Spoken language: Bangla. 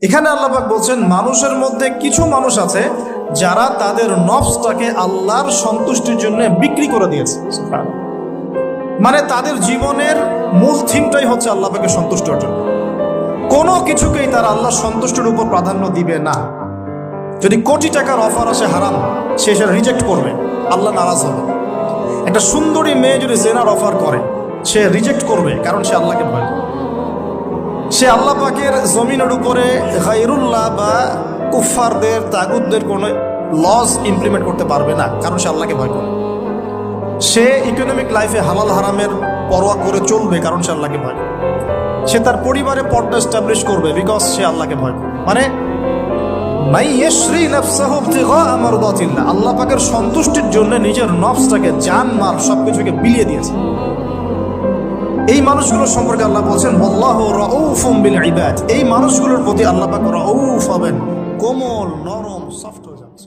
এখানে আল্লাহ পাক বলছেন মানুষের মধ্যে কিছু মানুষ আছে যারা তাদের নফসটাকে আল্লাহর সন্তুষ্টির জন্য বিক্রি করে দিয়েছে। মানে তাদের জীবনের মূল থিমটাই হচ্ছে আল্লাহ পাকের সন্তুষ্ট অর্জন। কোনো কিছুকেই তারা আল্লাহর সন্তুষ্টির উপর প্রাধান্য দিবে না। যদি কোটি টাকার অফার আসে হারাম, সে সেটা রিজেক্ট করবে, আল্লাহ নারাজ হবে। একটা সুন্দরী মেয়ে যদি জেনার অফার করে, সে রিজেক্ট করবে, কারণ সে আল্লাহকে ভয় করে। সে আল্লাহ পাকের জমিনের উপরে গায়রুল্লাহ বা কুফফারদের তাগুতদের কোনো লস ইমপ্লিমেন্ট করতে পারবে না, কারণ সে আল্লাহকে ভয় করে। সে ইকোনমিক লাইফে হালাল হারামের পরোয়া করে চলবে, কারণ সে আল্লাহকে ভয় করে। সে তার পরিবারে পর্দা এস্টাবলিশ করবে, বিকজ সে আল্লাহকে ভয় করে। মানে আল্লাহ পাকের সন্তুষ্টির জন্য নিজের নফসটাকে, জান মাল সবকিছুকে বিলিয়ে দিয়েছে। এই মানুষগুলোর সম্পর্কে আল্লাহ বলছেন আল্লাহু রাউফুম বিল ইবাদ। এই মানুষগুলোর প্রতি আল্লাহ পাক রাউফ হবেন, কোমল নরম সফট হয়ে যাচ্ছে।